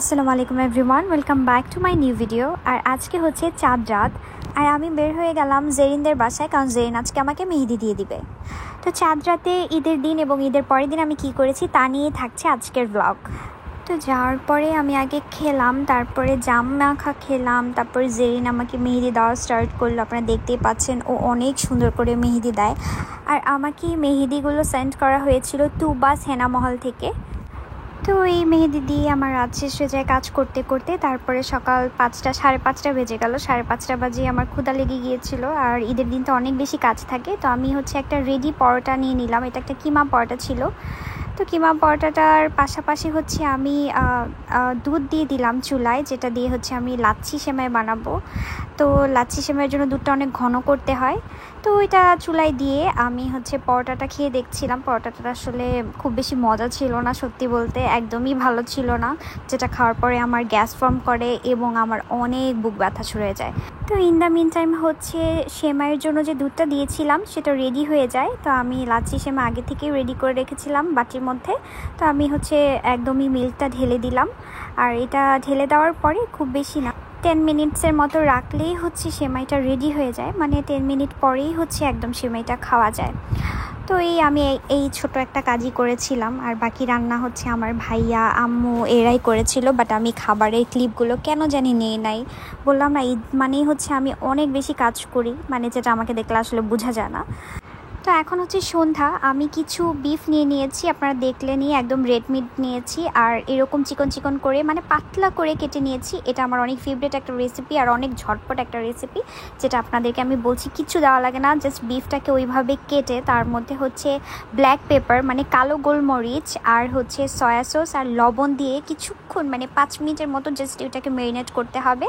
আসসালামু আলাইকুম everyone, welcome back to my new video. আর আজকে হচ্ছে চাঁদ রাত, আর আমি বের হয়ে গেলাম জেরিনদের বাসায়, কারণ জেরিন আজকে আমাকে মেহেদি দিয়ে দিবে। তো চাঁদ রাতে ঈদের দিন এবং ঈদের পরের দিন আমি কি করেছি তা নিয়ে থাকছে আজকের ব্লগ। তো যাওয়ার পরে আমি আগে খেলাম, তারপরে জাম মাখা খেলাম, তারপরে জেরিন আমাকে মেহেদি দেওয়া স্টার্ট করলো। আপনারা দেখতেই পাচ্ছেন ও অনেক সুন্দর করে মেহেদি দেয়। আর আমাকে মেহেদিগুলো সেন্ড করা হয়েছিল তুবাস হেনা মহল থেকে। তো এই মেহেদি দিয়ে আমার রাত শেষ হয়ে যায় কাজ করতে করতে। তারপরে সকাল 5টা, 5:30 বেজে গেল। 5:30 বাজে আমার ক্ষুধা লেগে গিয়েছিল, আর ঈদের দিন তো অনেক বেশি কাজ থাকে। তো আমি হচ্ছে একটা রেডি পরোটা নিয়ে নিলাম। এটা একটা কিমা পরোটা ছিল। তো কিমা পরোটাটার পাশাপাশি হচ্ছে আমি দুধ দিয়ে দিলাম চুলায়, যেটা দিয়ে হচ্ছে আমি লাচ্ছি সেমাই বানাবো। তো লাচ্ছি সেমাইয়ের জন্য দুধটা অনেক ঘন করতে হয়। তো ওইটা চুলায় দিয়ে আমি হচ্ছে পরোটাটা খেয়ে দেখছিলাম। পরোটাটা আসলে খুব বেশি মজা ছিল না, সত্যি বলতে একদমই ভালো ছিল না, যেটা খাওয়ার পরে আমার গ্যাস ফর্ম করে এবং আমার অনেক বুক ব্যথা শুরু হয়ে যায়। তো ইন দ্য মিন টাইম হচ্ছে সেমাইয়ের জন্য যে দুধটা দিয়েছিলাম সেটা রেডি হয়ে যায়। তো আমি লাচ্ছি সেমাই আগে থেকেই রেডি করে রেখেছিলাম বাটির মধ্যে। তো আমি হচ্ছে একদমই মিল্কটা ঢেলে দিলাম। আর এটা ঢেলে দেওয়ার পরে খুব বেশি না, 10 মিনিটসের মতো রাখলেই হচ্ছে সেমাইটা রেডি হয়ে যায়। মানে 10 মিনিট পরেই হচ্ছে একদম সেমাইটা খাওয়া যায়। তো আমি এই ছোট একটা কাজই করেছিলাম, আর বাকি রান্না হচ্ছে আমার ভাইয়া আম্মু এরাই করেছিল। বাট আমি খাবারের ক্লিপগুলো কেন জানি নেই নাই। বললাম না, ঈদ মানেই হচ্ছে আমি অনেক বেশি কাজ করি, মানে যেটা আমাকে দেখলে আসলে বোঝা যায় না। তো এখন হচ্ছে সন্ধ্যা, আমি কিছু বিফ নিয়ে নিয়েছি, আপনারা দেখলেনই, একদম রেড মিট নিয়েছি। আর এরকম চিকন চিকন করে মানে পাতলা করে কেটে নিয়েছি। এটা আমার অনেক ফেভারিট একটা রেসিপি আর অনেক ঝটপট একটা রেসিপি, যেটা আপনাদেরকে আমি বলছি কিচ্ছু দেওয়া লাগে না। জাস্ট বিফটাকে ওইভাবে কেটে তার মধ্যে হচ্ছে ব্ল্যাক পেপার মানে কালো গোলমরিচ আর হচ্ছে সয়া সস আর লবণ দিয়ে কিছুক্ষণ মানে 5 মিনিটের মতো জাস্ট ওইটাকে ম্যারিনেট করতে হবে।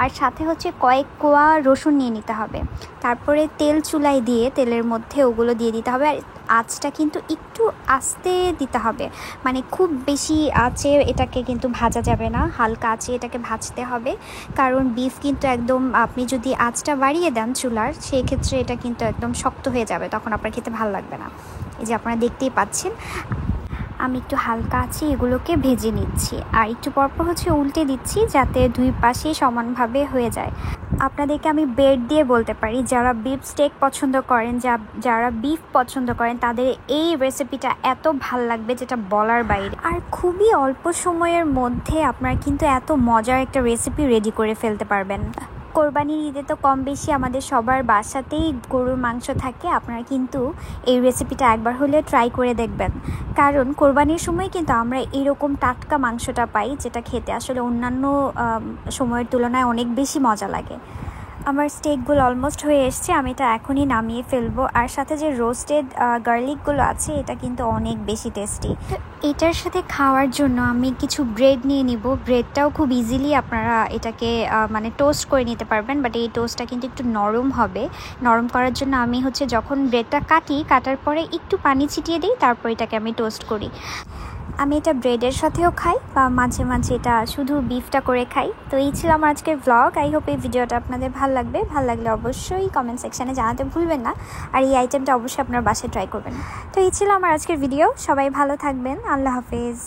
আর সাথে হচ্ছে কয়েক কোয়া রসুন নিয়ে নিতে হবে। তারপরে তেল চুলায় দিয়ে তেলের মধ্যে ওগুলো দিয়ে দিতে হবে। আর আঁচটা কিন্তু একটু আস্তে দিতে হবে, মানে খুব বেশি আঁচে এটাকে কিন্তু ভাজা যাবে না, হালকা আঁচে এটাকে ভাজতে হবে। কারণ বিফ কিন্তু একদম আপনি যদি আঁচটা বাড়িয়ে দেন চুলার, সেই ক্ষেত্রে এটা কিন্তু একদম শক্ত হয়ে যাবে, তখন আপনার খেতে ভালো লাগবে না। এই যে আপনারা দেখতেই পাচ্ছেন আমি একটু হালকা আছি এগুলোকে ভেজে নিচ্ছি, আর একটু পরপর হচ্ছে উল্টে দিচ্ছি যাতে দুই পাশেই সমানভাবে হয়ে যায়। আপনাদেরকে আমি বেড দিয়ে বলতে পারি, যারা বিফ স্টেক পছন্দ করেন, যারা বিফ পছন্দ করেন তাদের এই রেসিপিটা এত ভাল লাগবে যেটা বলার বাইরে। আর খুবই অল্প সময়ের মধ্যে আপনারা কিন্তু এত মজার একটা রেসিপি রেডি করে ফেলতে পারবেন। কোরবানির ঈদে তো কম বেশি আমাদের সবার বাসাতেই গরুর মাংস থাকে। আপনারা কিন্তু এই রেসিপিটা একবার হলে ট্রাই করে দেখবেন, কারণ কোরবানির সময় কিন্তু আমরা এরকম টাটকা মাংসটা পাই, যেটা খেতে আসলে অন্যান্য সময়ের তুলনায় অনেক বেশি মজা লাগে। আমার স্টেকগুলো অলমোস্ট হয়ে এসছে, আমি এটা এখনই নামিয়ে ফেলবো। আর সাথে যে রোস্টেড গার্লিকগুলো আছে এটা কিন্তু অনেক বেশি টেস্টি। এটার সাথে খাওয়ার জন্য আমি কিছু ব্রেড নিয়ে নিব। ব্রেডটাও খুব ইজিলি আপনারা এটাকে মানে টোস্ট করে নিতে পারবেন, বাট এই টোস্টটা কিন্তু একটু নরম হবে। নরম করার জন্য আমি হচ্ছে যখন ব্রেডটা কাটার পরে একটু পানি ছিটিয়ে দিই, তারপর এটাকে আমি টোস্ট করি। আমি এটা ব্রেডের সাথেও খাই বা মাঝে মাঝে এটা শুধু বিফটা করে খাই। তো এই ছিল আমার আজকের ব্লগ। আই হোপ এই ভিডিওটা আপনাদের ভালো লাগবে। ভালো লাগলে অবশ্যই কমেন্ট সেকশানে জানাতে ভুলবেন না, আর এই আইটেমটা অবশ্যই আপনার বাসায় ট্রাই করবেন। তো এই ছিল আমার আজকের ভিডিও। সবাই ভালো থাকবেন। আল্লাহ হাফেজ।